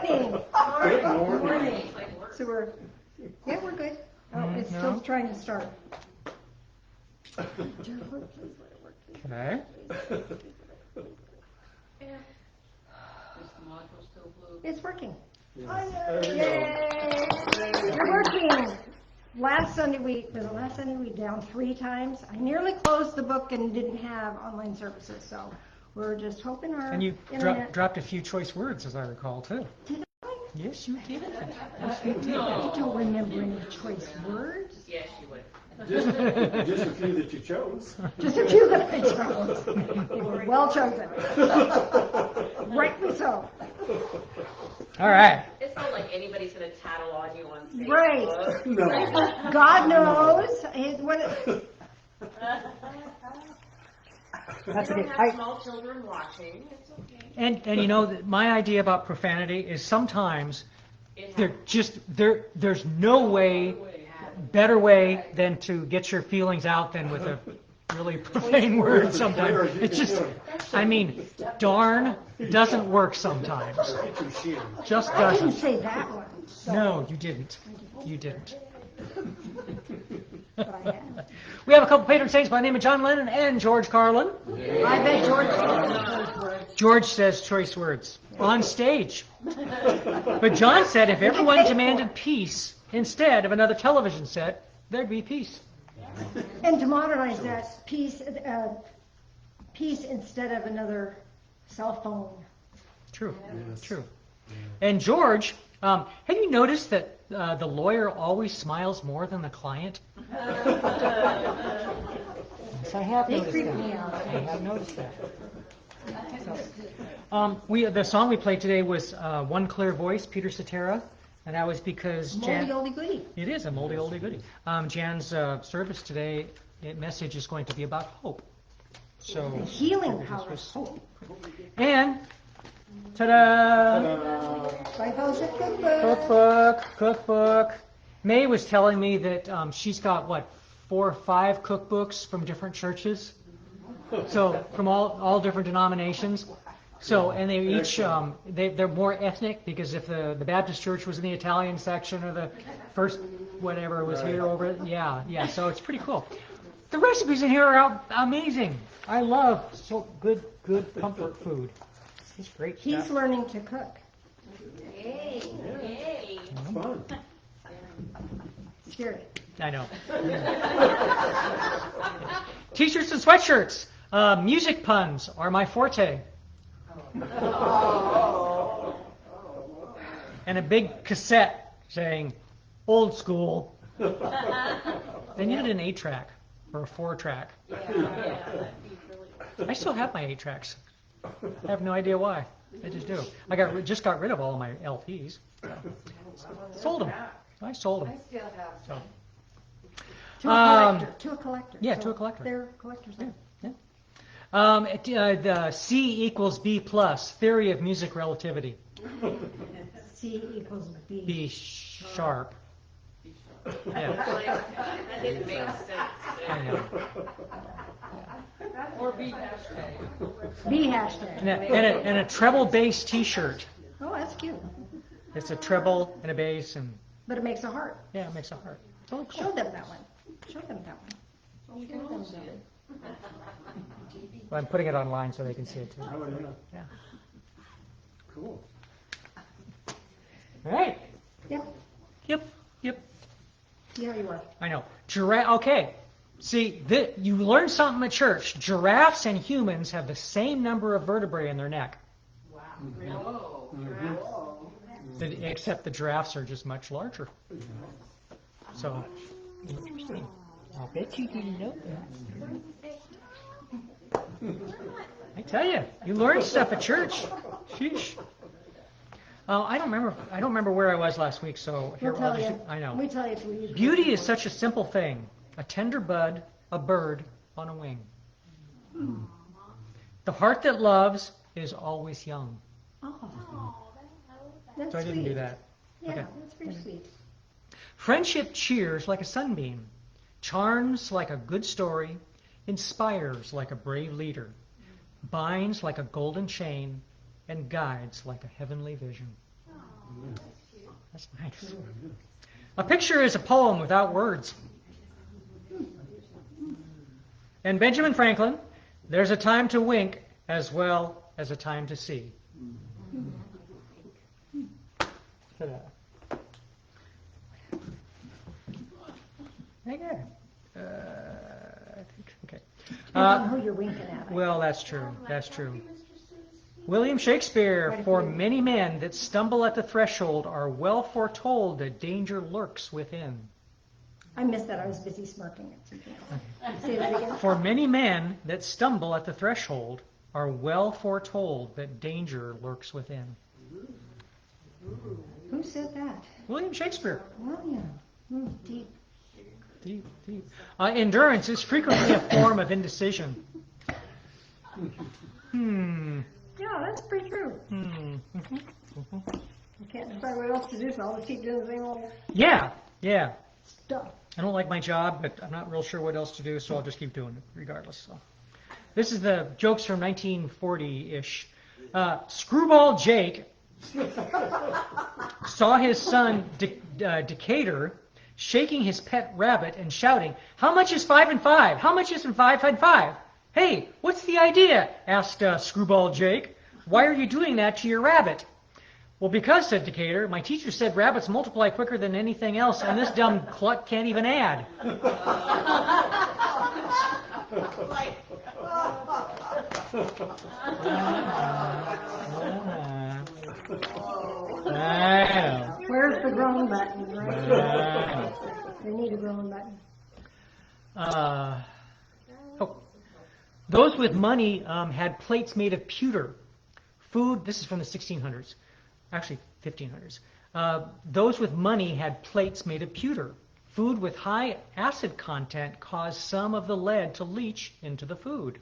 morning. Good morning. So we're good. Oh, it's still trying to start. Okay. It's working. There we Yay! You're working. Last Sunday we down 3 times. I nearly closed the book and didn't have online services, so we're just hoping our And you internet. dropped a few choice words, as I recall, too. Did I? Yes, you did. I don't remember any choice words. Yes, you would. Just a few that you chose. Just a few that I chose. They were well chosen. Rightly so. All right. It's not like anybody's going to tattle on you on Facebook. Right. No. God knows. That's You don't okay. have small children watching. It's okay. And you know, my idea about profanity is sometimes there's no better way than to get your feelings out than with a really profane word sometimes. It's just, I mean, darn doesn't work sometimes. Just I didn't doesn't. say that one. So, No, you didn't. You didn't. but I have. We have a couple patron saints by the name of John Lennon and George Carlin. I bet George. George says choice words on stage. But John said if everyone demanded peace instead of another television set, there'd be peace. And to modernize that, peace instead of another cell phone. True, Yes. true. And George, have you noticed that the lawyer always smiles more than the client? Yes, I have They noticed creep that. me out. I have noticed that. The song we played today was One Clear Voice, Peter Cetera, and that was because Moldy oldie goodie. it is a moldy oldie goodie. Jan's service today, message is going to be about hope. So The healing power of hope. and ta-da! By those at Cookbook. Cookbook. May was telling me that she's got 4 or 5 cookbooks from different churches. So from all different denominations. So and they each they're more ethnic because if the Baptist church was in the Italian section or the first whatever was here over yeah. So it's pretty cool. The recipes in here are amazing. I love so good comfort food. It's great He's stuff. learning to cook. Yay. Yay. It's fun. Scary. I know. T-shirts and sweatshirts. Music puns are my forte. And a big cassette saying, old school. They needed an 8-track or a 4-track. I still have my 8-tracks. I have no idea why. I just do. I just got rid of all of my LPs. Sold them. I sold them. Still have So. To a collector. Yeah, So to a collector. They're collectors. Yeah. The C equals B plus, theory of music relativity. C equals B. B sharp. Yeah, That didn't make sense. I know. Or B hashtag. B hashtag. And a treble bass T-shirt. Oh, that's cute. It's a treble and a bass, and But it makes a heart. yeah, it makes a heart. Oh, cool. Show them that one. Show them that one. Show them that one. Well, I'm putting it online so they can see it too. Oh, yeah. Yeah. Cool. All right. Yep. Yep. See how you are. I know. Okay. See, you learn something at church. Giraffes and humans have the same number of vertebrae in their neck. Wow. Whoa. Except the giraffes are just much larger. So, interesting. I'll bet you didn't know that. I tell you, you learn stuff at church. Sheesh. I don't remember where I was last week. So here, We'll tell you. I know. We tell you if we Beauty is such a simple thing. A tender bud, a bird on a wing. The heart that loves is always young. Oh, that's So I didn't sweet. do that. Yeah, Okay. that's very sweet. Friendship cheers like a sunbeam, charms like a good story, inspires like a brave leader, binds like a golden chain, and guides like a heavenly vision. That's nice. A picture is a poem without words. And Benjamin Franklin, there's a time to wink as well as a time to see. Ta-da. Very good. I think, okay. Depends on who you're winking at. Well, that's true. That's true. William Shakespeare, for many men that stumble at the threshold are well foretold that danger lurks within. I missed that. I was busy smirking at something else. Say that again. For many men that stumble at the threshold are well foretold that danger lurks within. Who said that? William Shakespeare. William. Deep. Deep, deep. Endurance is frequently a form of indecision. Yeah, that's pretty true. You can't decide what else to do, so I'll just keep doing the same old Yeah, yeah. stuff. I don't like my job, but I'm not real sure what else to do, so I'll just keep doing it regardless. So, this is the jokes from 1940-ish. Screwball Jake saw his son Decatur shaking his pet rabbit and shouting, "How much is 5 and 5? How much is 5 and 5? Hey, what's the idea?" asked Screwball Jake. "Why are you doing that to your rabbit?" "Well, because," said Decatur, "my teacher said rabbits multiply quicker than anything else, and this dumb cluck can't even add." Where's the groan button? Right? They need a groan button. Those with money had plates made of pewter. Food, this is from the 1600s, actually 1500s. Those with money had plates made of pewter. Food with high acid content caused some of the lead to leach into the food,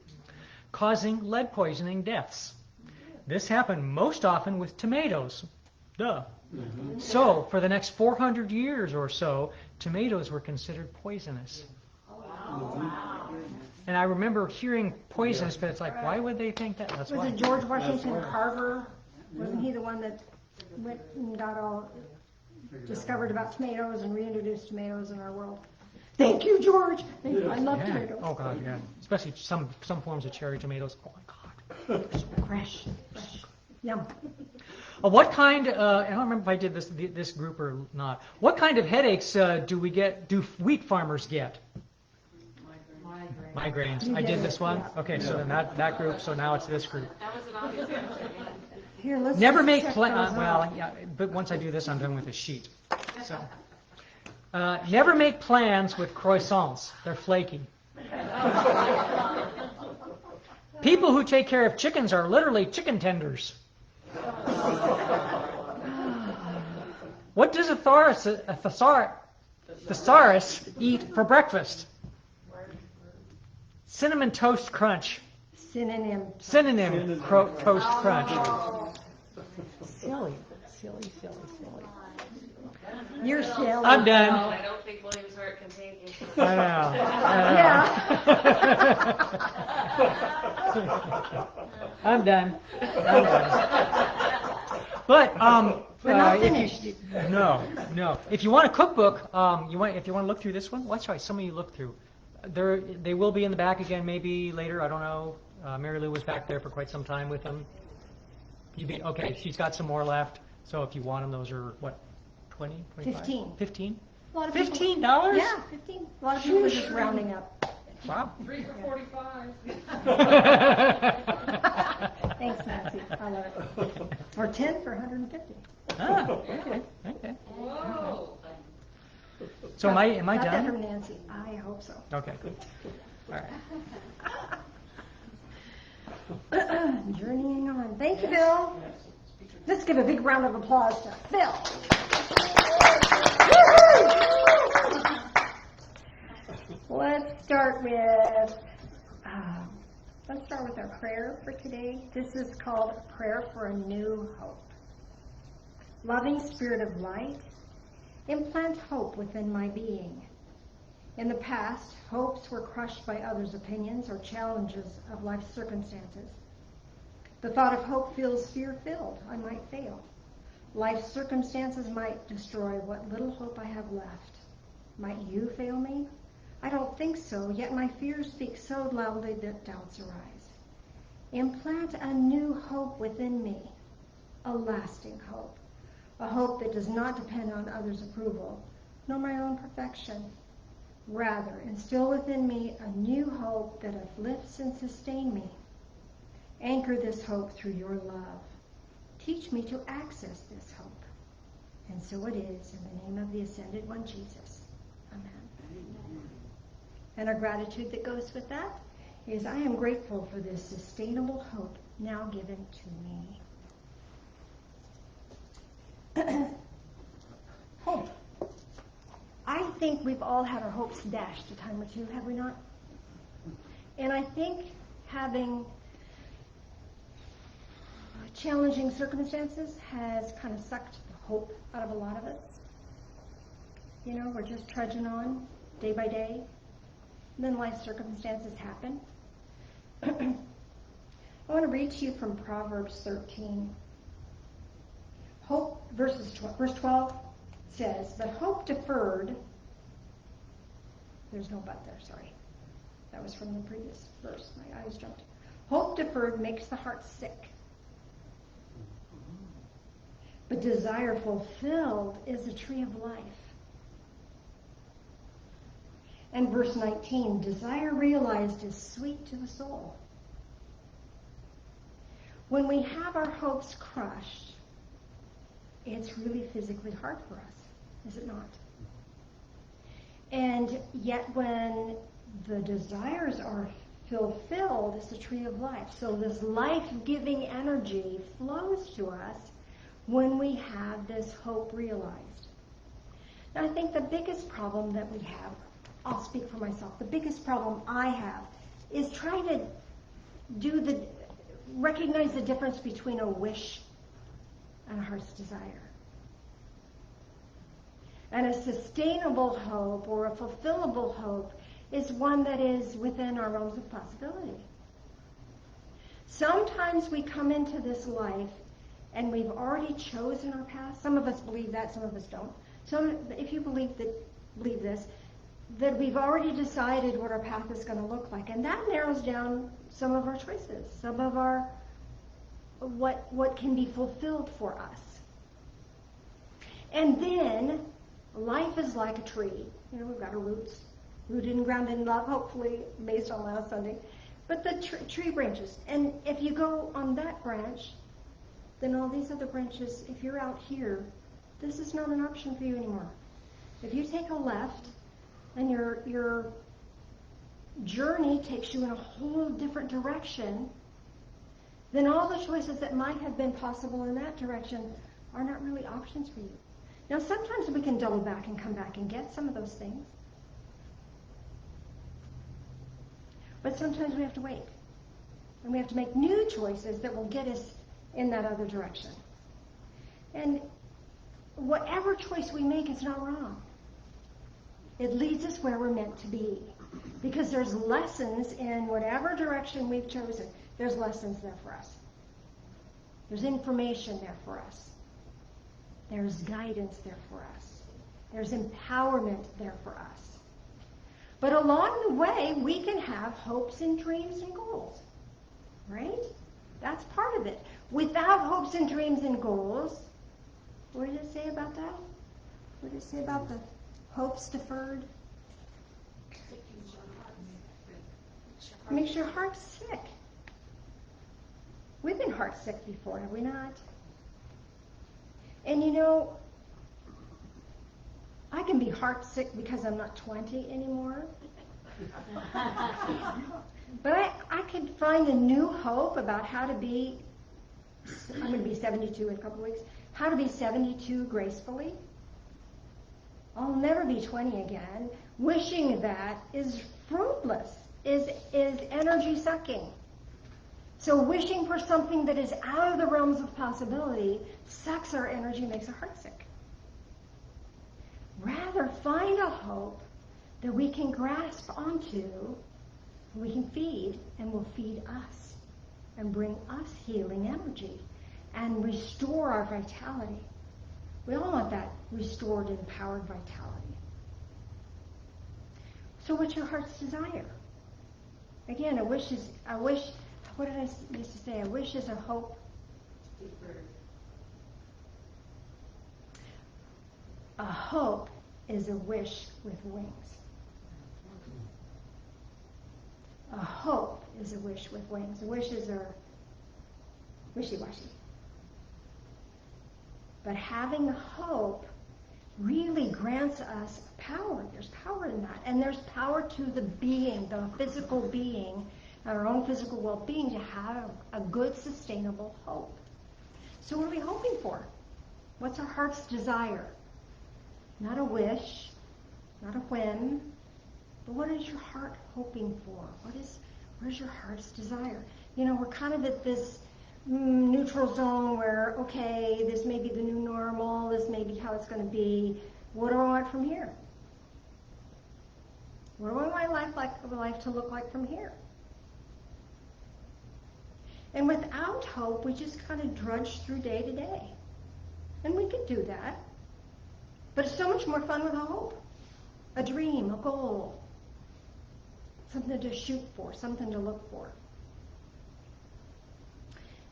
causing lead poisoning deaths. This happened most often with tomatoes. Duh. So, for the next 400 years or so, tomatoes were considered poisonous. And I remember hearing poisonous, but it's like, why would they think that? That's Was why. it George Washington Carver? Wasn't he the one that went and got all discovered about tomatoes and reintroduced tomatoes in our world? Thank you, George. Thank you. I love Yeah. tomatoes. Oh God, yeah. Especially some forms of cherry tomatoes. Oh my God. Fresh. Yum. What kind? I don't remember if I did this group or not. What kind of headaches do wheat farmers get? Migraines. I did this one. Okay, so then that group. So now it's this group. That was an obvious answer. Here, let's Never just make check plans. those Well, out. yeah, but once I do this, I'm done with the sheet. So, never make plans with croissants. They're flaky. People who take care of chickens are literally chicken tenders. What does a thesaurus eat for breakfast? Cinnamon Toast Crunch. Synonym. Synonym Toast Crunch. Silly. You're silly. I'm done. I don't think Williamsburg can take it. I know. I'm done. But We're not finished. No. If you want a cookbook, if you want to look through this one, that's right. Some of you look through. They will be in the back again, maybe later. I don't know. Mary Lou was back there for quite some time with them. Okay, she's got some more left. So if you want them, those are what, 20, 25? 15. 15? A lot of people- $15? Yeah, 15. A lot of people are just rounding up. Wow. 3 for 45. Thanks, Nancy. I love it. Or 10 for 150. Okay. Whoa. So am I Got that done? from Nancy. I hope so. Okay. All right. Journeying on. Thank you, Bill. Let's give a big round of applause to Bill. Let's start with our prayer for today. This is called Prayer for a New Hope. Loving Spirit of Light, implant hope within my being. In the past, hopes were crushed by others' opinions or challenges of life's circumstances. The thought of hope feels fear-filled. I might fail. Life's circumstances might destroy what little hope I have left. Might you fail me? I don't think so, yet my fears speak so loudly that doubts arise. Implant a new hope within me, a lasting hope, a hope that does not depend on others' approval, nor my own perfection. Rather, instill within me a new hope that uplifts and sustains me. Anchor this hope through your love. Teach me to access this hope. And so it is, in the name of the Ascended One, Jesus. Amen. And our gratitude that goes with that is I am grateful for this sustainable hope now given to me. Hope. I think we've all had our hopes dashed a time or two, have we not? And I think having challenging circumstances has kind of sucked the hope out of a lot of us. You know, we're just trudging on day by day. And then life circumstances happen. I want to read to you from Proverbs 13. Hope, verse 12 says, but hope deferred, there's no but there, sorry. That was from the previous verse. My eyes jumped. Hope deferred makes the heart sick. But desire fulfilled is a tree of life. And verse 19, desire realized is sweet to the soul. When we have our hopes crushed, it's really physically hard for us, is it not? And yet when the desires are fulfilled, it's the tree of life. So this life-giving energy flows to us when we have this hope realized. Now, I think the biggest problem that we have, I'll speak for myself, the biggest problem I have is trying to recognize the difference between a wish and a heart's desire. And a sustainable hope or a fulfillable hope is one that is within our realms of possibility. Sometimes we come into this life and we've already chosen our path. Some of us believe that, some of us don't. So if you believe this, that we've already decided what our path is going to look like. And that narrows down some of our choices, some of our what can be fulfilled for us. And then life is like a tree. You know, we've got our roots, rooted and grounded in love, hopefully based on last Sunday. But the tree branches. And if you go on that branch, then all these other branches, if you're out here, this is not an option for you anymore. If you take a left and your journey takes you in a whole different direction, then all the choices that might have been possible in that direction are not really options for you. Now, sometimes we can double back and come back and get some of those things. But sometimes we have to wait. And we have to make new choices that will get us in that other direction. And whatever choice we make is not wrong. It leads us where we're meant to be. Because there's lessons in whatever direction we've chosen. There's lessons there for us. There's information there for us. There's guidance there for us. There's empowerment there for us. But along the way, we can have hopes and dreams and goals. Right? That's part of it. Without hopes and dreams and goals, what did it say about that? What did it say about the hopes deferred? Makes your heart sick. We've been heart sick before, have we not? And you know, I can be heart sick because I'm not 20 anymore. But I could find a new hope about how to be, I'm going to be 72 in a couple of weeks, how to be 72 gracefully. I'll never be 20 again. Wishing that is fruitless, is energy sucking. So wishing for something that is out of the realms of possibility sucks our energy, makes our heart sick. Rather, find a hope that we can grasp onto, we can feed, and will feed us and bring us healing energy and restore our vitality. We all want that restored, empowered vitality. So what's your heart's desire? Again, what did I used to say? A wish is a hope. A hope is a wish with wings. A hope is a wish with wings. Wishes are wishy-washy. But having hope really grants us power. There's power in that. And there's power to the being, the physical being, our own physical well-being, to have a good, sustainable hope. So what are we hoping for? What's our heart's desire? Not a wish, not a whim, but what is your heart hoping for? What is your heart's desire? You know, we're kind of at this neutral zone where, okay, this may be the new normal, this may be how it's going to be. What do I want from here? What do I want my life to look like from here? And without hope, we just kind of drudge through day to day. And we could do that. But it's so much more fun with a hope, a dream, a goal, something to shoot for, something to look for.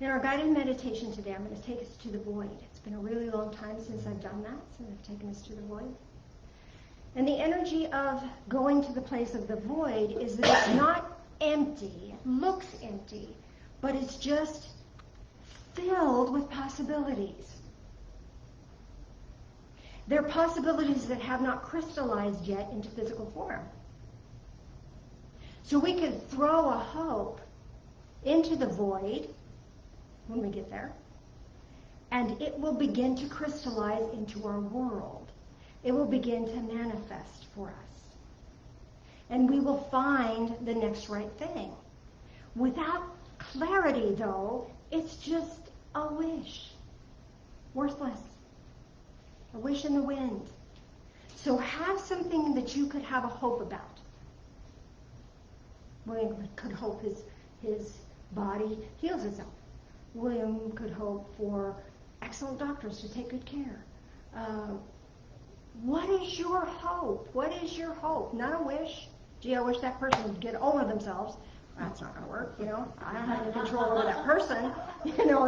In our guided meditation today, I'm going to take us to the void. It's been a really long time since I've done that, since I've taken us to the void. And the energy of going to the place of the void is that it's not empty, it looks empty, but it's just filled with possibilities. There are possibilities that have not crystallized yet into physical form. So we could throw a hope into the void when we get there, and it will begin to crystallize into our world. It will begin to manifest for us. And we will find the next right thing. Without clarity, though, it's just a wish. Worthless. A wish in the wind. So have something that you could have a hope about. William could hope his body heals itself. William could hope for excellent doctors to take good care. What is your hope? What is your hope? Not a wish. Gee, I wish that person would get over themselves. That's not going to work, you know. I don't have any control over that person. You know,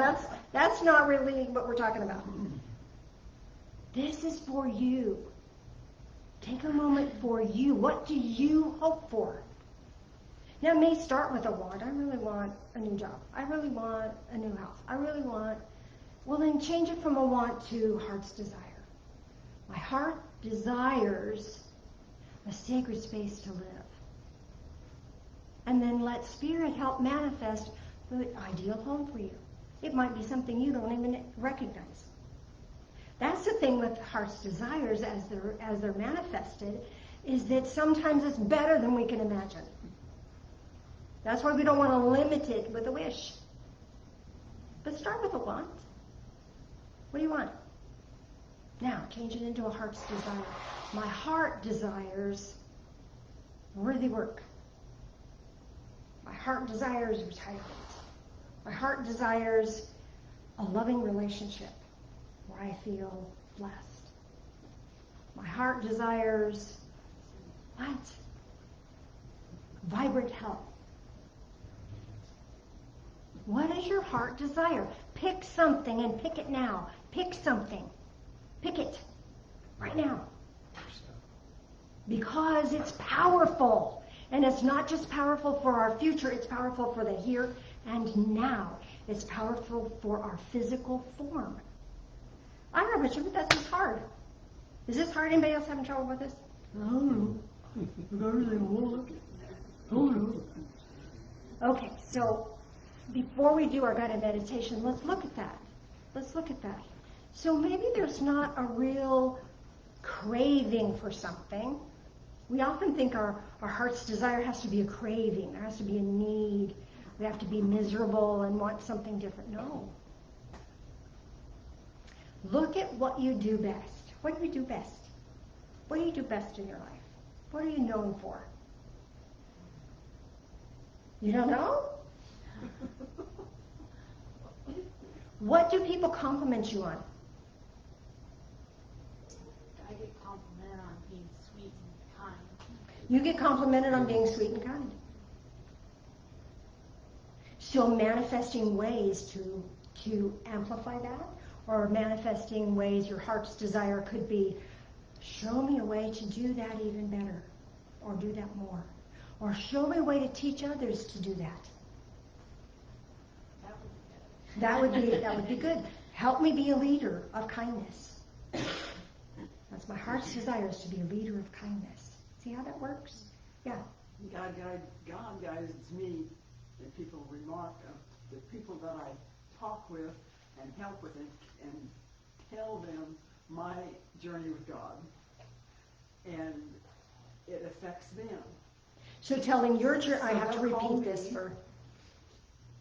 that's not really what we're talking about. This is for you. Take a moment for you. What do you hope for? Now, it may start with a want. I really want a new job. I really want a new house. I really want... Well, then change it from a want to heart's desire. My heart desires a sacred space to live. And then let Spirit help manifest the ideal home for you. It might be something you don't even recognize. That's the thing with heart's desires as they're manifested, is that sometimes it's better than we can imagine. That's why we don't want to limit it with a wish. But start with a want. What do you want? Now, change it into a heart's desire. My heart desires worthy work. My heart desires retirement. My heart desires a loving relationship where I feel blessed. My heart desires what? Vibrant health. What is your heart desire? Pick something and pick it now. Pick something. Pick it right now. Because it's powerful. And it's not just powerful for our future, it's powerful for the here and now. It's powerful for our physical form. I don't know about you, but that's just hard. Is this hard? Anybody else having trouble with this? I don't know. Okay, so before we do our guided meditation, let's look at that. Let's look at that. So maybe there's not a real craving for something. We often think our heart's desire has to be a craving. There has to be a need. We have to be miserable and want something different. No. Look at what you do best. What do you do best? What do you do best in your life? What are you known for? You don't know? What do people compliment you on? complimented on being sweet and kind. You get complimented on being sweet and kind. So manifesting ways to amplify that, or manifesting ways your heart's desire could be, show me a way to do that even better, or do that more, or show me a way to teach others to do that. That would be good. That would be good. Help me be a leader of kindness. That's my heart's desire, is to be a leader of kindness. See how that works? Yeah. God guides me, and people remark of the people that I talk with and help with and tell them my journey with God, and it affects them. So telling your journey, I So have to they'll call repeat this me. for.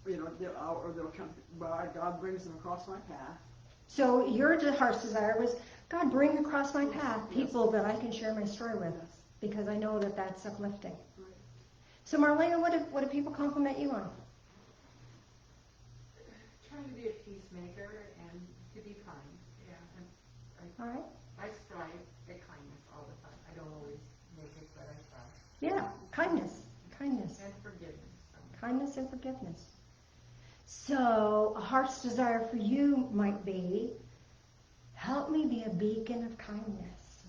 You know, they'll come. God brings them across my path. So your heart's desire was, God, bring across my path people that I can share my story with, Yes. because I know that that's uplifting. Right. So Marlena, what do people compliment you on? Trying to be a peacemaker and to be kind. Yeah, and All right. I strive at kindness all the time. I don't always make it, but I try. Yeah, kindness. And forgiveness. Kindness and forgiveness. So a heart's desire for you might be, help me be a beacon of kindness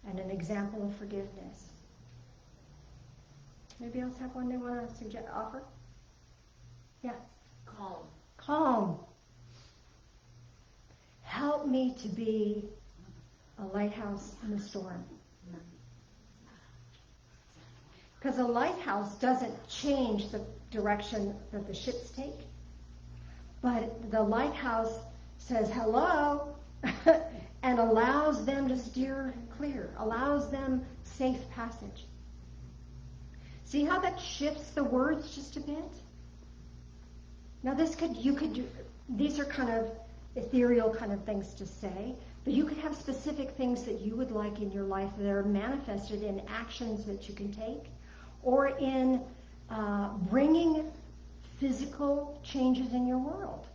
and an example of forgiveness. Anybody else have one they want to suggest, offer? Yeah. Calm. Calm. Help me to be a lighthouse in the storm. Because a lighthouse doesn't change the direction that the ships take, but the lighthouse says hello and allows them to steer clear, allows them safe passage. See how that shifts the words just a bit? Now these are kind of ethereal kind of things to say, but you could have specific things that you would like in your life that are manifested in actions that you can take, or in bringing physical changes in your world,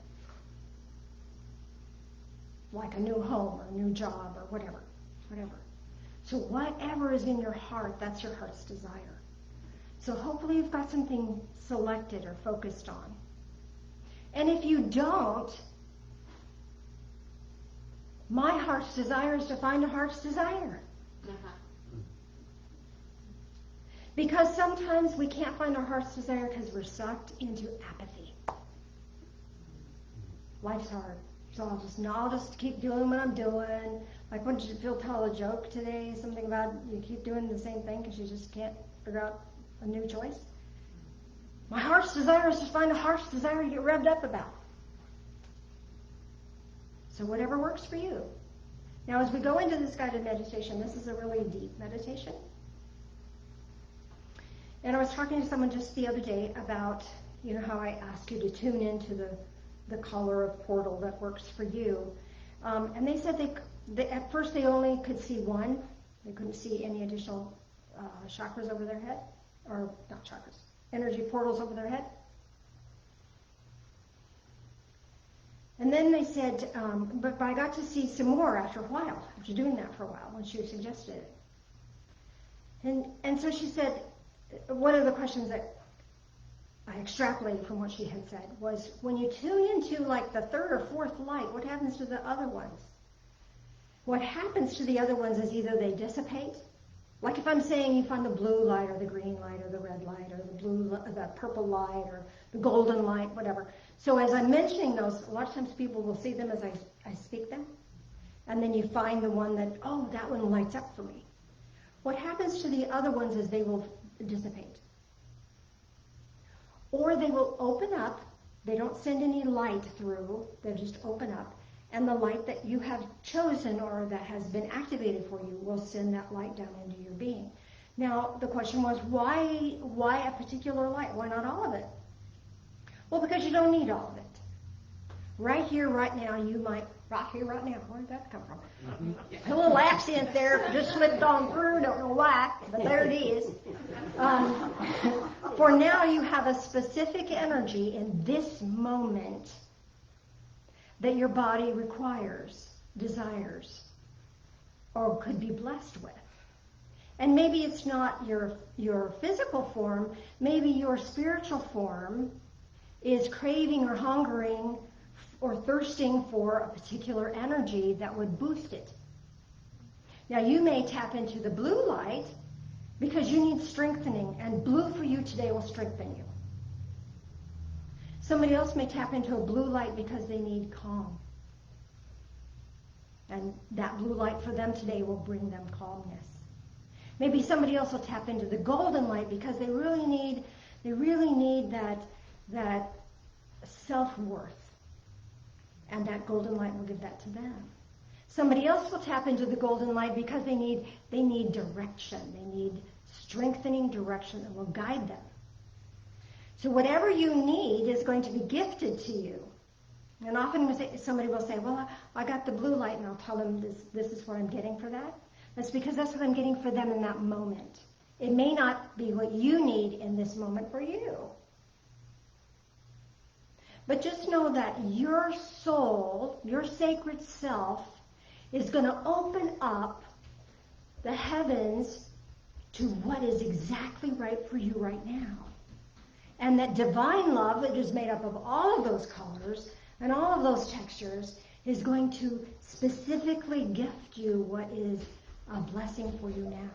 like a new home or a new job or whatever. So whatever is in your heart, that's your heart's desire. So hopefully you've got something selected or focused on. And if you don't, my heart's desire is to find a heart's desire. Because sometimes we can't find our heart's desire because we're sucked into apathy. Life's hard, so I'll just keep doing what I'm doing. Like, when did Phil tell a joke today? Something about you keep doing the same thing because you just can't figure out a new choice. My heart's desire is to find a heart's desire to get revved up about. So whatever works for you. Now, as we go into this guided meditation, this is a really deep meditation. And I was talking to someone just the other day about, how I ask you to tune into the color of portal that works for you. And they said they at first they only could see one. They couldn't see any additional chakras over their head. Or not chakras, energy portals over their head. And then they said, but I got to see some more after a while, after doing that for a while, when she suggested it. And so she said, one of the questions that I extrapolated from what she had said was, when you tune into like the third or fourth light, what happens to the other ones? What happens to the other ones is either they dissipate. Like if I'm saying you find the blue light or the green light or the red light or the purple light or the golden light, whatever. So as I'm mentioning those, a lot of times people will see them as I speak them. And then you find the one that, oh, that one lights up for me. What happens to the other ones is they will dissipate. Or they will open up. They don't send any light through. They just open up. And the light that you have chosen or that has been activated for you will send that light down into your being. Now, the question was, why a particular light? Why not all of it? Well, because you don't need all of it. Right here, right now, you might, right here, right now, where did that come from? A little accent there, just slipped on through, don't know why, but there it is. For now, you have a specific energy in this moment that your body requires, desires. or could be blessed with. And maybe it's not your physical form, maybe your spiritual form is craving or hungering or thirsting for a particular energy that would boost it. Now you may tap into the blue light because you need strengthening, and blue for you today will strengthen you. Somebody else may tap into a blue light because they need calm. And that blue light for them today will bring them calmness. Maybe somebody else will tap into the golden light because they really need that self-worth. And that golden light will give that to them. Somebody else will tap into the golden light because they need direction. They need strengthening direction that will guide them. So whatever you need is going to be gifted to you. And often somebody will say, well, I got the blue light, and I'll tell them this is what I'm getting for that. That's because that's what I'm getting for them in that moment. It may not be what you need in this moment for you. But just know that your soul, your sacred self, is going to open up the heavens to what is exactly right for you right now. And that divine love that is made up of all of those colors and all of those textures is going to specifically gift you what is a blessing for you now.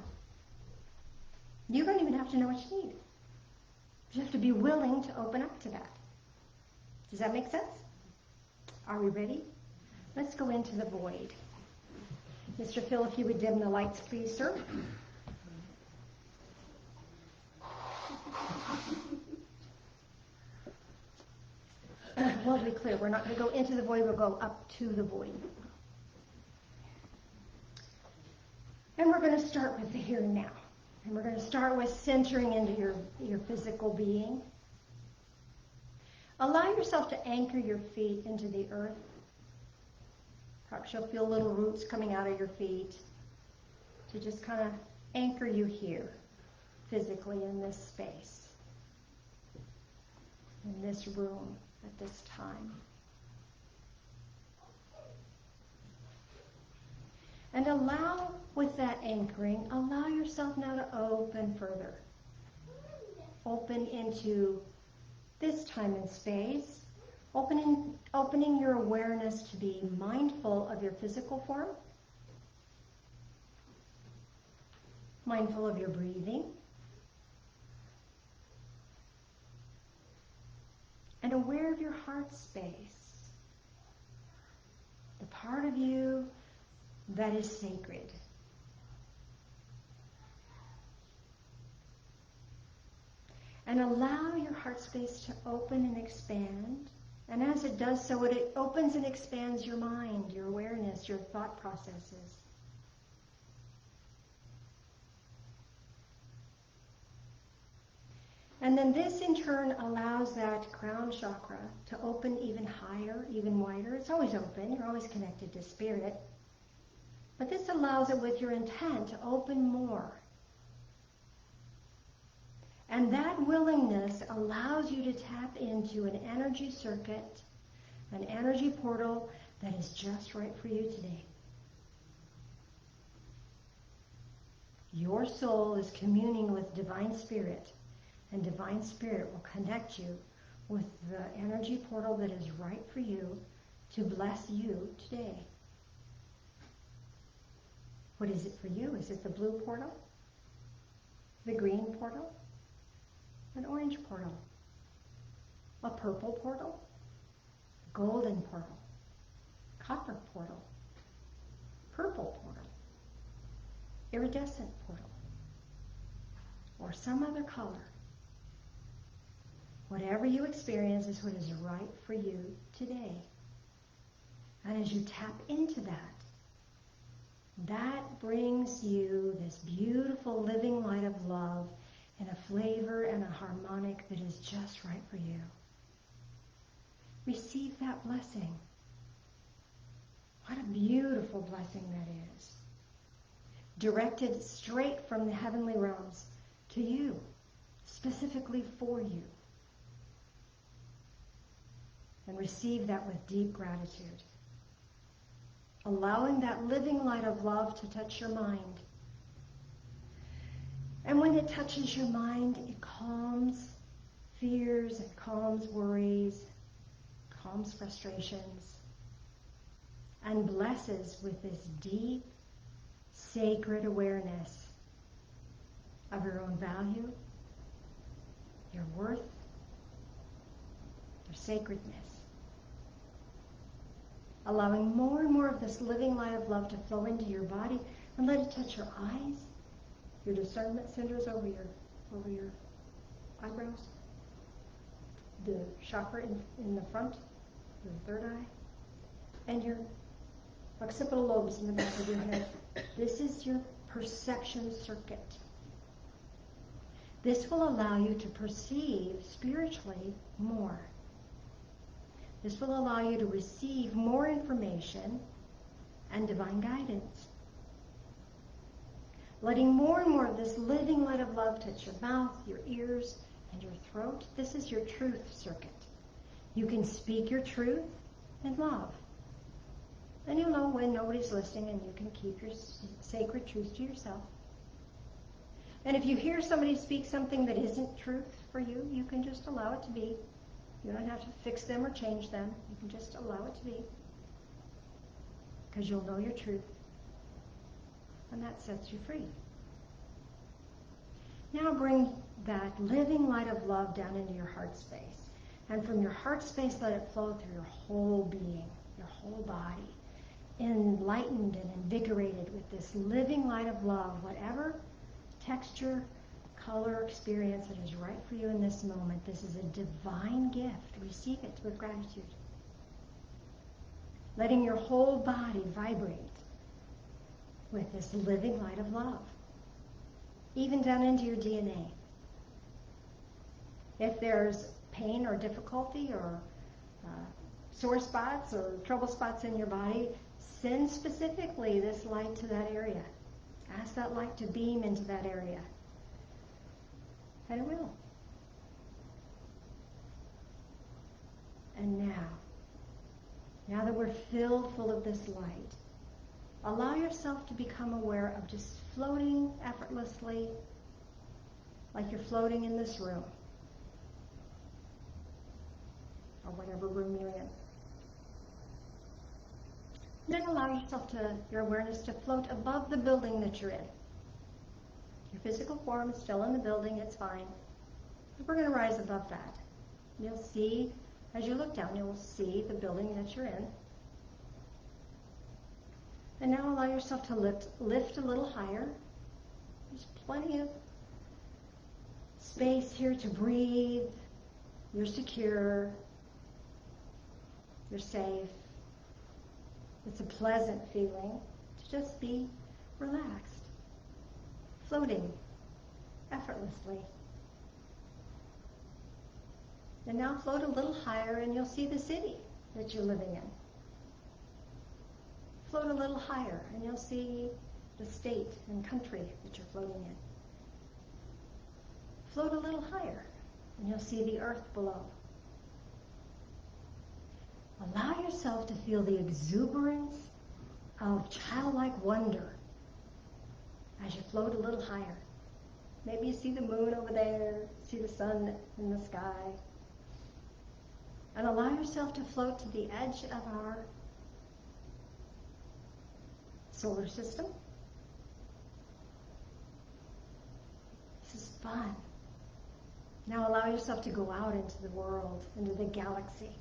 You don't even have to know what you need. You have to be willing to open up to that. Does that make sense? Are we ready? Let's go into the void. Mr. Phil, if you would dim the lights, please, sir. Well, to be clear, we're not going to go into the void, we'll go up to the void. And we're going to start with the here and now. And we're going to start with centering into your physical being. Allow yourself to anchor your feet into the earth. Perhaps you'll feel little roots coming out of your feet to just kind of anchor you here, physically in this space, in this room, at this time. And allow, with that anchoring, allow yourself now to open further. Open into this time and space, opening your awareness to be mindful of your physical form, mindful of your breathing, and aware of your heart space, the part of you that is sacred. And allow your heart space to open and expand. And as it does so, it opens and expands your mind, your awareness, your thought processes. And then this in turn allows that crown chakra to open even higher, even wider. It's always open, you're always connected to spirit. But this allows it with your intent to open more. And that willingness allows you to tap into an energy circuit, an energy portal that is just right for you today. Your soul is communing with Divine Spirit, and Divine Spirit will connect you with the energy portal that is right for you to bless you today. What is it for you? Is it the blue portal? The green portal? An orange portal? A purple portal? Golden portal? Copper portal? Purple portal? Iridescent portal? Or some other color? Whatever you experience is what is right for you today. And as you tap into that, that brings you this beautiful living light of love in a flavor and a harmonic that is just right for you. Receive that blessing. What a beautiful blessing that is. Directed straight from the heavenly realms to you, specifically for you. And receive that with deep gratitude. allowing that living light of love to touch your mind. And when it touches your mind, it calms fears, it calms worries, calms frustrations, and blesses with this deep, sacred awareness of your own value, your worth, your sacredness. Allowing more and more of this living light of love to flow into your body, and let it touch your eyes, your discernment centers over your eyebrows, the chakra in the front, your third eye, and your occipital lobes in the back of your head. This is your perception circuit. This will allow you to perceive spiritually more. This will allow you to receive more information and divine guidance. Letting more and more of this living light of love touch your mouth, your ears, and your throat. This is your truth circuit. You can speak your truth in love. And you'll know when nobody's listening, and you can keep your sacred truth to yourself. And if you hear somebody speak something that isn't truth for you, you can just allow it to be. You don't have to fix them or change them. You can just allow it to be. Because you'll know your truth. And that sets you free. Now bring that living light of love down into your heart space. And from your heart space, let it flow through your whole being, your whole body. Enlightened and invigorated with this living light of love, whatever texture, color, experience that is right for you in this moment. This is a divine gift. Receive it with gratitude. Letting your whole body vibrate with this living light of love, even down into your DNA. If there's pain or difficulty or sore spots or trouble spots in your body, send specifically this light to that area. Ask that light to beam into that area. And it will. And now that we're filled full of this light, allow yourself to become aware of just floating effortlessly, like you're floating in this room, or whatever room you're in. Then allow your awareness to float above the building that you're in. Your physical form is still in the building, it's fine. But we're going to rise above that. You'll see, as you look down, you'll see the building that you're in. And now allow yourself to lift a little higher. There's plenty of space here to breathe. You're secure. You're safe. It's a pleasant feeling to just be relaxed, floating effortlessly. And now float a little higher and you'll see the city that you're living in. Float a little higher and you'll see the state and country that you're floating in. Float a little higher and you'll see the earth below. Allow yourself to feel the exuberance of childlike wonder as you float a little higher. Maybe you see the moon over there, see the sun in the sky. And allow yourself to float to the edge of our solar system. This is fun. Now allow yourself to go out into the world, into the galaxy.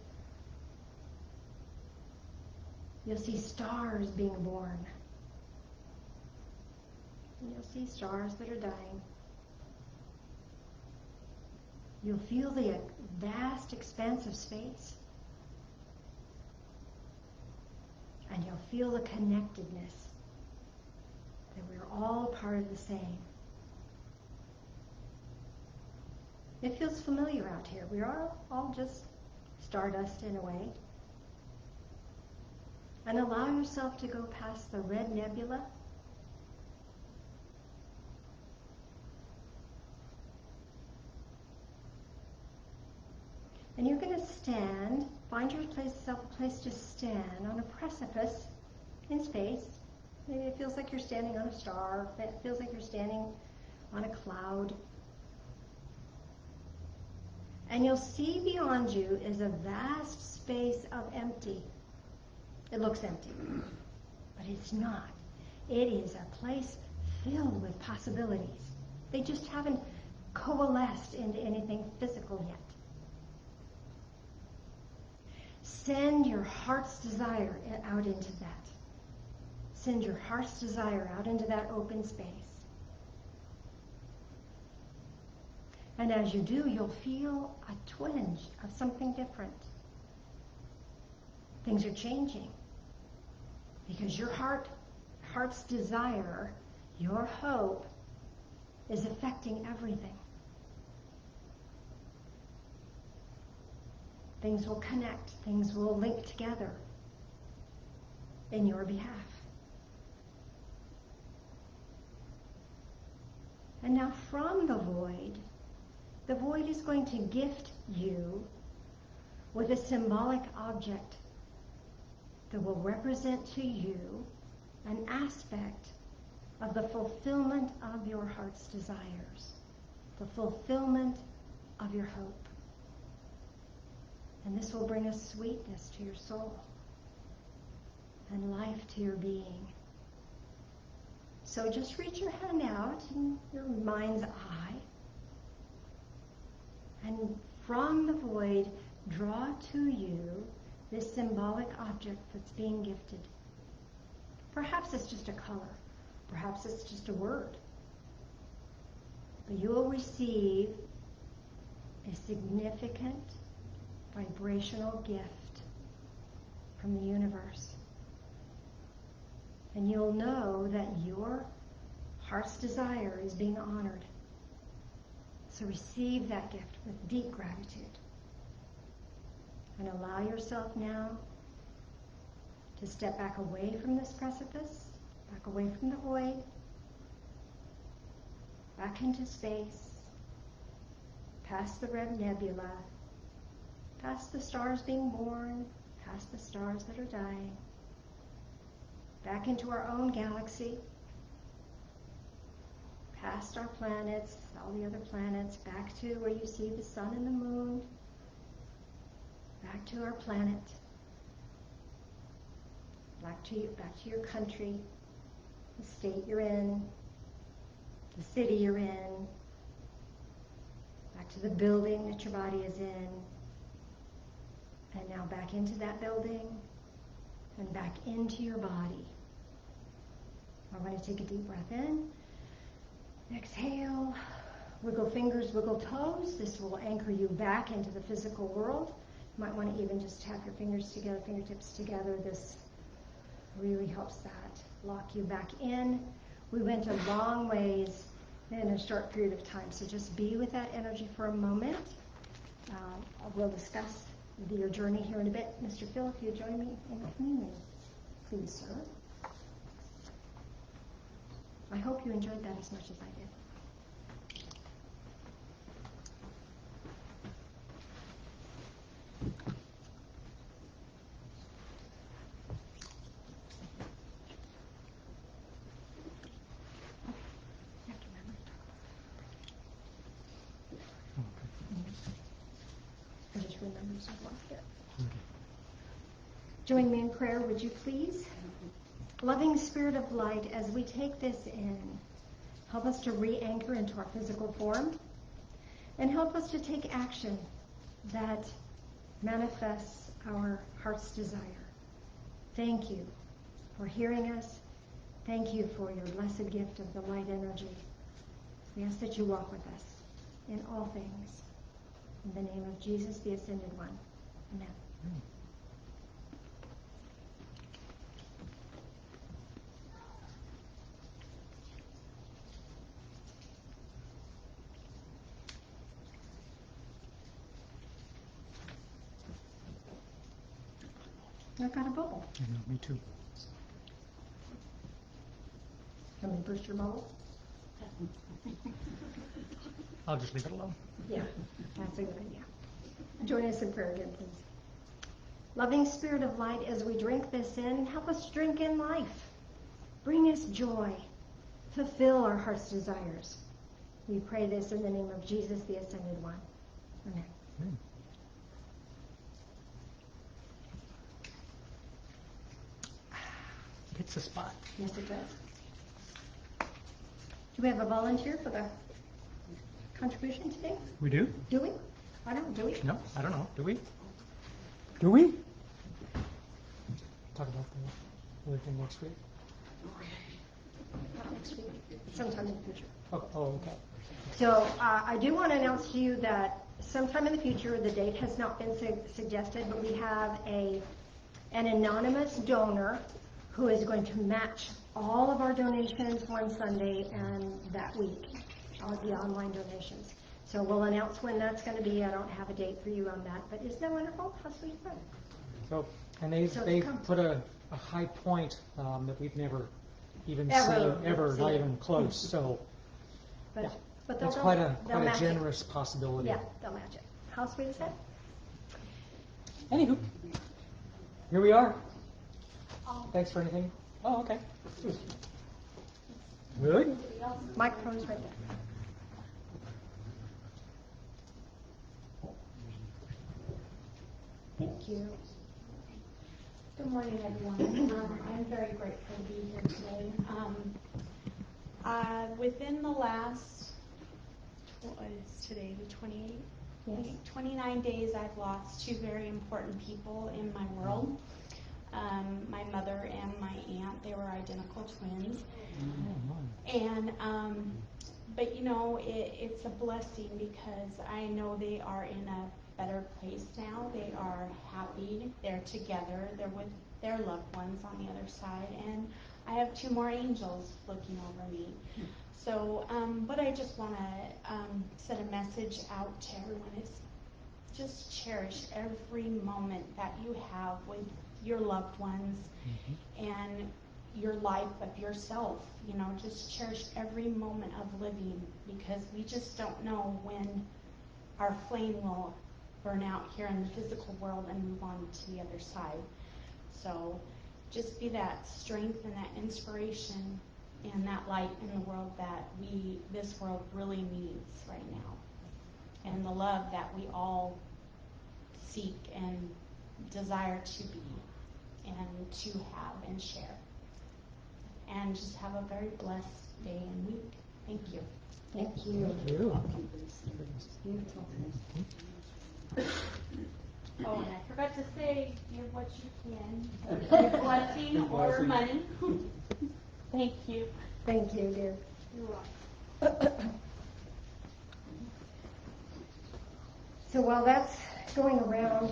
You'll see stars being born. And you'll see stars that are dying. You'll feel the vast expanse of space. And you'll feel the connectedness, that we're all part of the same. It feels familiar out here. We are all just stardust in a way. And allow yourself to go past the red nebula. And you're going to stand, find yourself a place to stand on a precipice in space. Maybe it feels like you're standing on a star. It feels like you're standing on a cloud. And you'll see beyond you is a vast space of empty. It looks empty, but it's not. It is a place filled with possibilities. They just haven't coalesced into anything physical yet. Send your heart's desire out into that. Send your heart's desire out into that open space. And as you do, you'll feel a twinge of something different. Things are changing. Because your heart's desire, your hope, is affecting everything. Things will connect. Things will link together in your behalf. And now from the void is going to gift you with a symbolic object that will represent to you an aspect of the fulfillment of your heart's desires, the fulfillment of your hope. And this will bring a sweetness to your soul and life to your being. So just reach your hand out in your mind's eye, and from the void, draw to you this symbolic object that's being gifted. Perhaps it's just a color. Perhaps it's just a word. But you will receive a significant vibrational gift from the universe. And you'll know that your heart's desire is being honored. So receive that gift with deep gratitude. And allow yourself now to step back away from this precipice, back away from the void, back into space, past the red nebula, past the stars being born, past the stars that are dying, back into our own galaxy, past our planets, all the other planets, back to where you see the sun and the moon, back to our planet, back to your country, the state you're in, the city you're in, back to the building that your body is in, and now back into that building, and back into your body. I want to take a deep breath in. Exhale. Wiggle fingers, wiggle toes. This will anchor you back into the physical world. You might want to even just tap your fingers together, fingertips together. This really helps that. Lock you back in. We went a long ways in a short period of time, so just be with that energy for a moment. We'll discuss your journey here in a bit. Mr. Phil, if you join me in communion, please, sir. I hope you enjoyed that as much as I did. I just remembered so well here. Join me in prayer, would you please? Loving Spirit of Light, as we take this in, help us to re-anchor into our physical form, and help us to take action that manifests our heart's desire. Thank you for hearing us. Thank you for your blessed gift of the light energy. We ask that you walk with us in all things. In the name of Jesus, the Ascended One. Amen. I got a bubble. I know, me too. Can we burst your bubble? I'll just leave it alone. Yeah, that's a good idea. Join us in prayer again, please. Loving Spirit of light, as we drink this in, help us drink in life. Bring us joy. Fulfill our heart's desires. We pray this in the name of Jesus, the Ascended One. Amen. Amen. Hits the spot. Yes, it does. Do we have a volunteer for the contribution today? We do? Do we? I don't. Do we? No, I don't know. Do we? Do we? Talk about the other thing next week. Not next week. Sometime in the future. Oh, okay. So I do want to announce to you that sometime in the future, the date has not been suggested, but we have an anonymous donor who is going to match all of our donations one Sunday and that week, all the online donations. So we'll announce when that's going to be. I don't have a date for you on that, but isn't that wonderful? How sweet is that? So, and they So they come. put a high point that we've never even Ever seen, ever, not seen. even close. So, But, yeah, but they'll, it's quite they'll a match generous possibility. it. Yeah, they'll match it. How sweet is that? Anywho, here we are. Thanks for anything. Oh, okay. Good. Microphone's right there. Thank you. Good morning, everyone. I'm very grateful to be here today. Within the last, what is today, the 28th? Yes. 29 days, I've lost two very important people in my world. My mother and my aunt, they were identical twins. And, but you know, it's a blessing because I know they are in a better place now. They are happy, they're together, they're with their loved ones on the other side, and I have two more angels looking over me. So what I just want to send a message out to everyone is just cherish every moment that you have with your loved ones and your life of yourself. You know, just cherish every moment of living because we just don't know when our flame will burn out here in the physical world and move on to the other side. So just be that strength and that inspiration and that light in the world that this world really needs right now. And the love that we all seek and desire to be and to have and share. And just have a very blessed day and week. Thank you. Thank you. Beautiful. Oh, and I forgot to say, give what you can. Give blessing or money. Thank you. Thank you, dear. You're welcome. So while that's going around,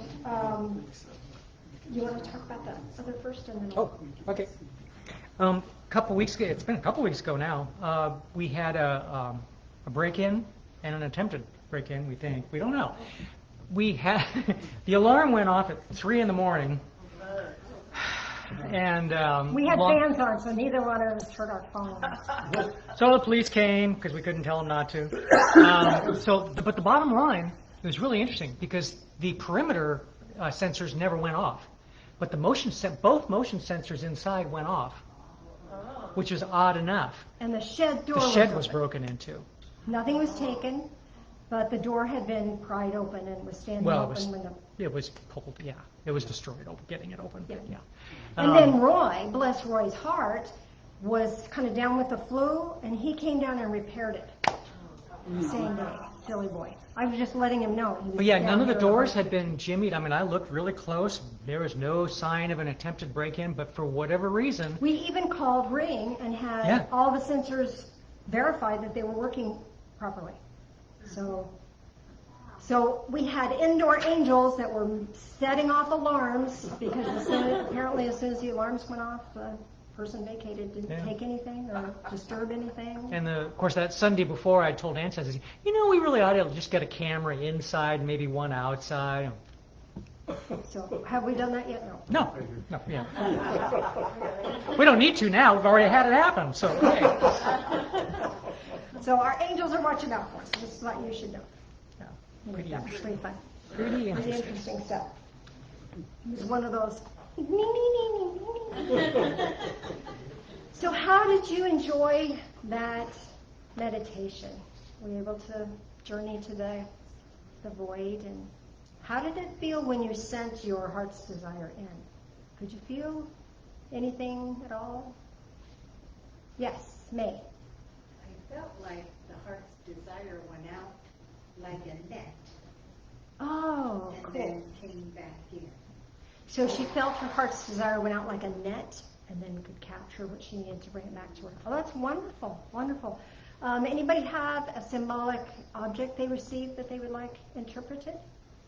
you want to talk about the other first and then Oh, okay. Couple weeks ago, it's been a couple weeks ago now. We had a break-in and an attempted break-in. We think we don't know. We had the alarm went off at 3 a.m. And we had fans on, so neither one of us heard our phone. so the police came because we couldn't tell them not to. But the bottom line, it was really interesting because the perimeter sensors never went off, but both motion sensors inside went off, which was odd enough. And the shed door The shed was was open. broken into. Nothing was taken, but the door had been pried open and was standing Well, open when the... it was pulled. Yeah, it was destroyed. Getting it open. Yeah. Yeah. And then Roy, bless Roy's heart, was kind of down with the flu, and he came down and repaired it. Same day. Silly boy. I was just letting him know. He was But yeah, down none of the here doors with had been jimmied. I mean, I looked really close. There was no sign of an attempted break-in, but for whatever reason, We even called Ring and had Yeah. all the sensors verified that they were working properly. So we had indoor angels that were setting off alarms because apparently as soon as the alarms went off, the person vacated, didn't Yeah. take anything or disturb anything. and of course that Sunday before, I told Ann, I said, we really ought to just get a camera inside, maybe one outside. So have we done that yet? No. No, yeah. We don't need to now. We've already had it happen. So hey. So our angels are watching out for us. Just what you should know. Yeah, pretty That's interesting. pretty fun. Pretty Pretty interesting. interesting stuff. He was one of those. So how did you enjoy that meditation? Were you able to journey to the void? And how did it feel when you sent your heart's desire in? Could you feel anything at all? Yes, May. I felt like the heart's desire went out like a net Oh, and cool. then came back in. So she felt her heart's desire went out like a net and then could capture what she needed to bring it back to her. Oh, that's wonderful, wonderful. Anybody have a symbolic object they received that they would like interpreted?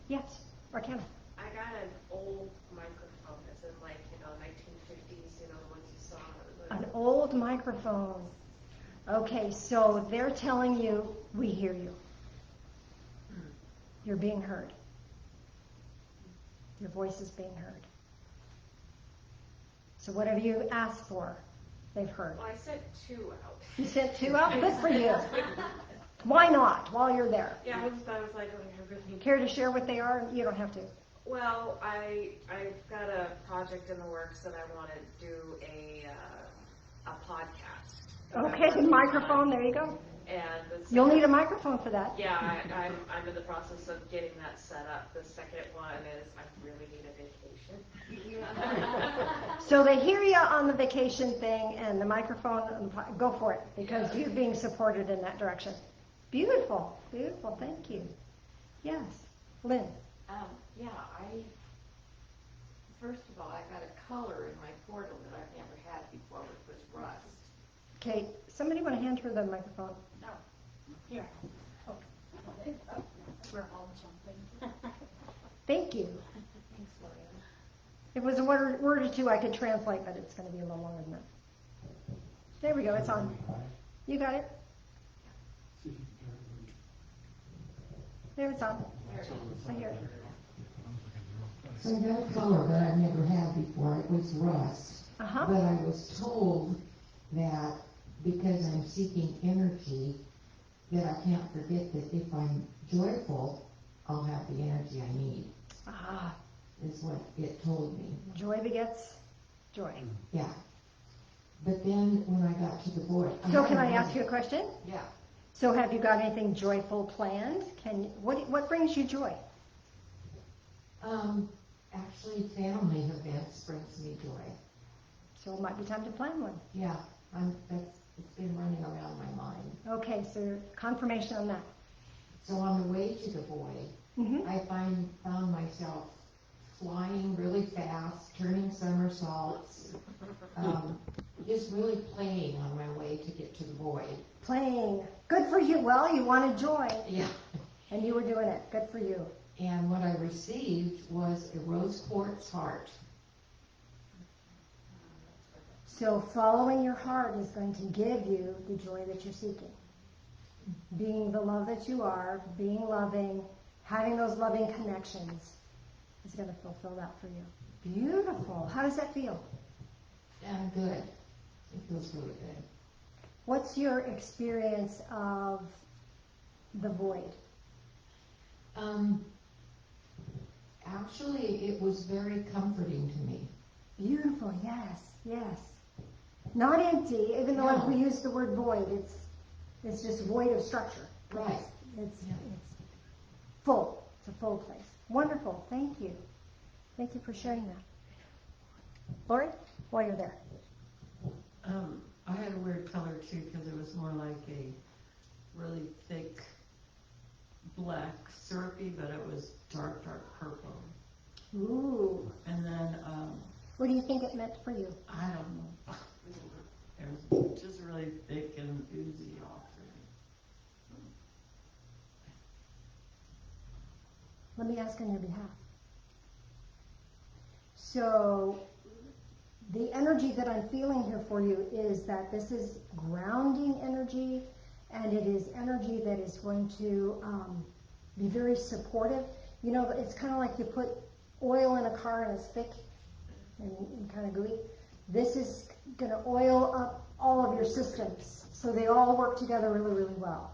Yes, Arcana. I got an old microphone, as in like, 1950s, the ones you saw. An old microphone. Okay, so they're telling you, we hear you. You're being heard. Your voice is being heard. So whatever you asked for, they've heard. Well, I sent 2 out. You sent 2 out? Good for you. Why not, while you're there? Yeah, I was like, okay, I really Care to share what they are? You don't have to. Well, I've got a project in the works that I want to do a podcast. Okay, the microphone, there you go. And You'll need a microphone for that. Yeah, I'm in the process of getting that set up. The second one is I really need a vacation. So they hear you on the vacation thing and the microphone, go for it, because you're being supported in that direction. Beautiful, beautiful, thank you. Yes, Lynn. Yeah, first of all, I got a color in my portal that I've never had before, which was rust. Okay, somebody want to hand her the microphone? No. Here. Okay. We're all jumping. Thank you. Thanks, Gloria. It was a word or two I could translate, but it's going to be a little longer than that. There we go, it's on. You got it? There, it's on. I hear it. So I got a color that I've never had before. It was rust. Uh-huh. But I was told that because I'm seeking energy, that I can't forget that if I'm joyful, I'll have the energy I need, Ah, is what it told me. joy begets joy. Yeah. But then when I got to the void... So can I ask you a question? Yeah. So have you got anything joyful planned? What brings you joy? Actually, family events brings me joy. So it might be time to plan one. Yeah. It's been running around my mind. Okay, so confirmation on that. So on the way to the void, Mm-hmm. I found myself flying really fast, turning somersaults, just really playing on my way to get to the void. Playing. Good for you. Well, you wanted joy, Yeah. and you were doing it. Good for you. And what I received was a rose quartz heart. So following your heart is going to give you the joy that you're seeking. Being the love that you are, being loving, having those loving connections is going to fulfill that for you. Beautiful. How does that feel? And good. It feels really good. What's your experience of the void? Actually, it was very comforting to me. Beautiful, yes, yes. Not empty, even though No. we use the word void, it's just void of structure. Right. It's Yeah. full. It's a full place. Wonderful. Thank you. Thank you for sharing that. Lori, while you're there. I had a weird color too because it was more like a really thick black syrupy, but it was dark purple. Ooh. And then What do you think it meant for you? I don't know. It was just really thick and oozy off. Let me ask on your behalf. So, the energy that I'm feeling here for you is that this is grounding energy, and it is energy that is going to be very supportive. You know, it's kind of like you put oil in a car and it's thick and kind of gooey. This is going to oil up all of your systems, so they all work together really, really well.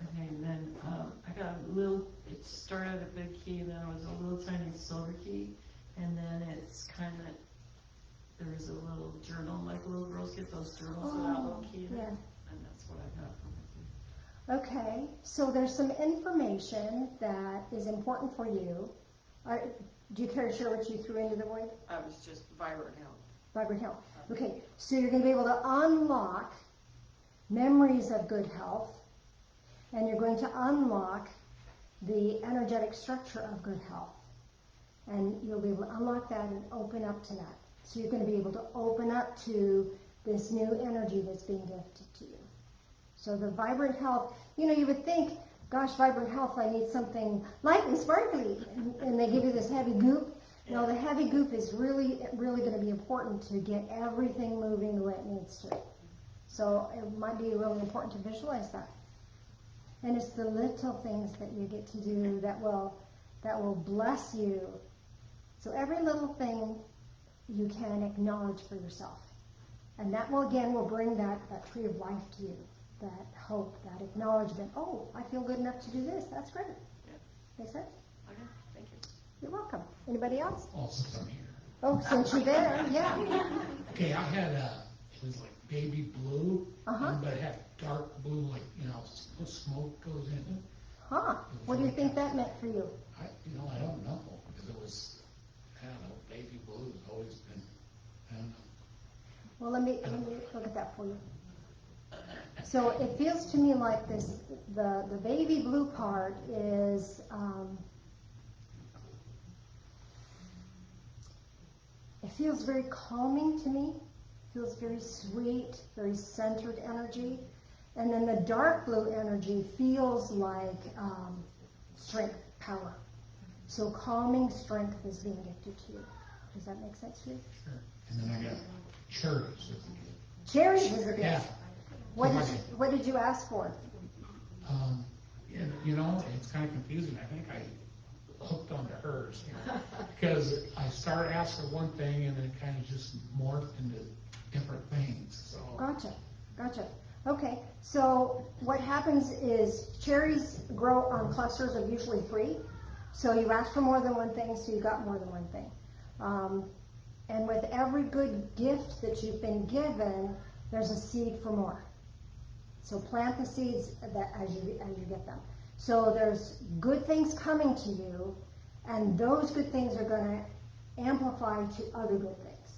Okay, and then, I got a little, it started at a big key, and then it was a little tiny silver key, and then it's kinda, there's a little journal, like little girls get those journals with that little key in it, yeah. and that's what I got from it. Okay, so there's some information that is important for you. Do you care to share what you threw into the void? I was just vibrant health. Vibrant health. Okay, so you're going to be able to unlock memories of good health, and you're going to unlock the energetic structure of good health. And you'll be able to unlock that and open up to that. So you're going to be able to open up to this new energy that's being gifted to you. So the vibrant health, you know, you would think, gosh, vibrant health, I need something light and sparkly. And they give you this heavy goop. No, the heavy goop is really, really going to be important to get everything moving the way it needs to. So it might be really important to visualize that. And it's the little things that you get to do that will bless you. So every little thing you can acknowledge for yourself. And that will, again, will bring that tree of life to you. That hope, that acknowledgement. Oh, I feel good enough to do this. That's great. Yeah. Make sense? Okay, thank you. You're welcome. Anybody else? Oh, since I'm here. Oh, since you're there, yeah. Okay, I had it was like baby blue, Uh-huh. but it had dark blue, like, you know, smoke goes in it. Huh. What do you think that meant for you? I don't know, because it was, I don't know, baby blue has always been, I don't know. Well, let me look at that for you. So it feels to me like this, the baby blue part is, it feels very calming to me. It feels very sweet, very centered energy. And then the dark blue energy feels like strength, power. So calming strength is being gifted to you. Does that make sense to you? Sure. And then I got cherries as a gift. Cherries is a gift. Yeah. What did you ask for? You know, it's kind of confusing. I think I hooked onto hers because I started asking one thing and then it kind of just morphed into different things. So. Gotcha. Okay, so what happens is cherries grow on clusters of usually 3. So you asked for more than one thing, so you got more than one thing. And with every good gift that you've been given, there's a seed for more. So plant the seeds that as you get them. So there's good things coming to you, and those good things are going to amplify to other good things.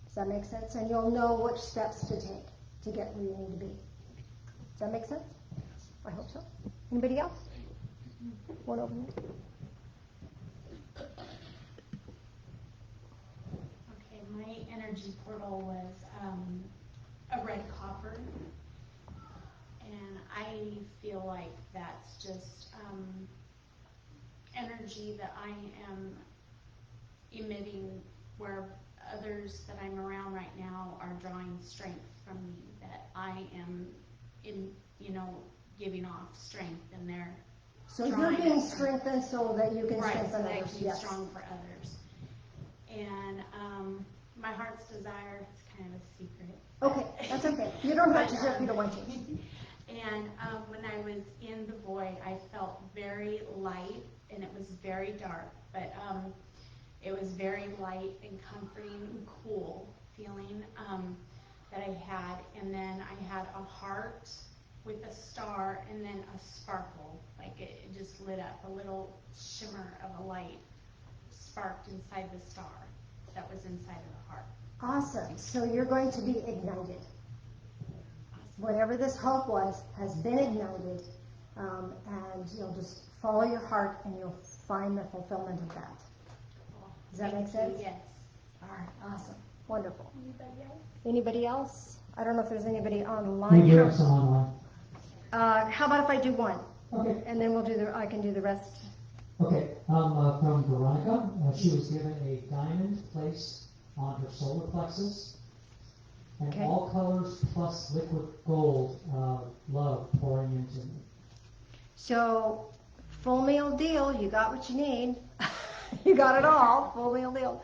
Does that make sense? And you'll know which steps to take to get where you need to be. Does that make sense? I hope so. Anybody else? One over here. Okay, my energy portal was a red copper, and I feel like that's just energy that I am emitting where others that I'm around right now are drawing strength from me, that I am giving off strength, and they're So you're being strengthened so that you can strengthen so that I others. can be Yes. strong for others. And my heart's desire is kind of a secret. Okay, that's okay. You don't have to share if you don't want to. And when I was in the void, I felt very light, and it was very dark, but it was very light and comforting and cool feeling that I had. And then I had a heart with a star and then a sparkle, like it just lit up, a little shimmer of a light sparked inside the star that was inside of the heart. Awesome. So you're going to be ignited. Whatever this hope was has been ignited, and you'll just follow your heart and you'll find the fulfillment of that. Does that make sense? Yes. All right. Awesome. Wonderful. Anybody else? I don't know if there's anybody online. We do have some online. How about if I do one? Okay. And then I can do the rest. Okay, from Veronica. She was given a diamond placed on her solar plexus, and Okay. all colors plus liquid gold love pouring into me. So, full meal deal. You got what you need. You got it all. Full meal deal.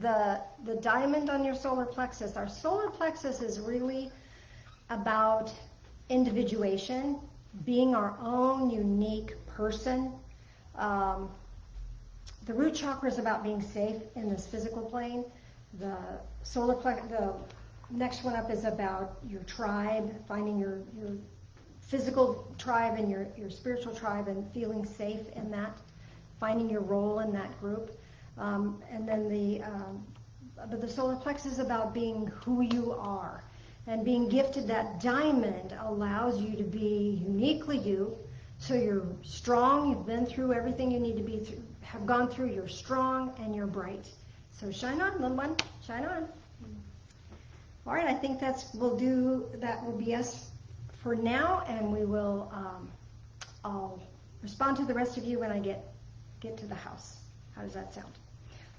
The diamond on your solar plexus. Our solar plexus is really about individuation being our own unique person. The root chakra is about being safe in this physical plane. The solar plexus, the next one up is about your tribe, finding your physical tribe and your spiritual tribe and feeling safe in that, finding your role in that group. And then the solar plexus is about being who you are. And being gifted that diamond allows you to be uniquely you. So you're strong, you've been through everything you need to be through, have gone through, you're strong and you're bright. So shine on, little one, shine on. All right, I think that will be us for now, and we will, I'll respond to the rest of you when I get to the house. How does that sound?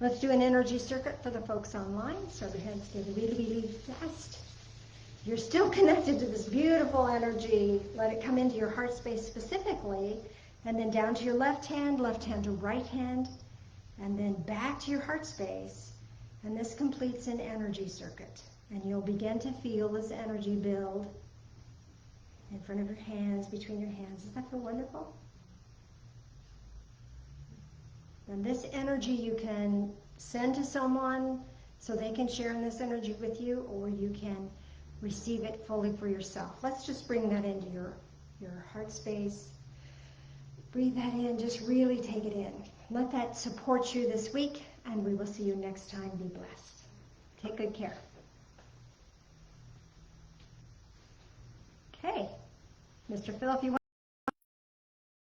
Let's do an energy circuit for the folks online, so the hands get really, really fast. You're still connected to this beautiful energy. Let it come into your heart space specifically, and then down to your left hand to right hand, and then back to your heart space. And this completes an energy circuit. And you'll begin to feel this energy build in front of your hands, between your hands. Does that feel wonderful? And this energy you can send to someone so they can share in this energy with you, or you can receive it fully for yourself. Let's just bring that into your heart space. Breathe that in, just really take it in. Let that support you this week, and we will see you next time. Be blessed. Take good care. Okay. Mr. Phil, if you want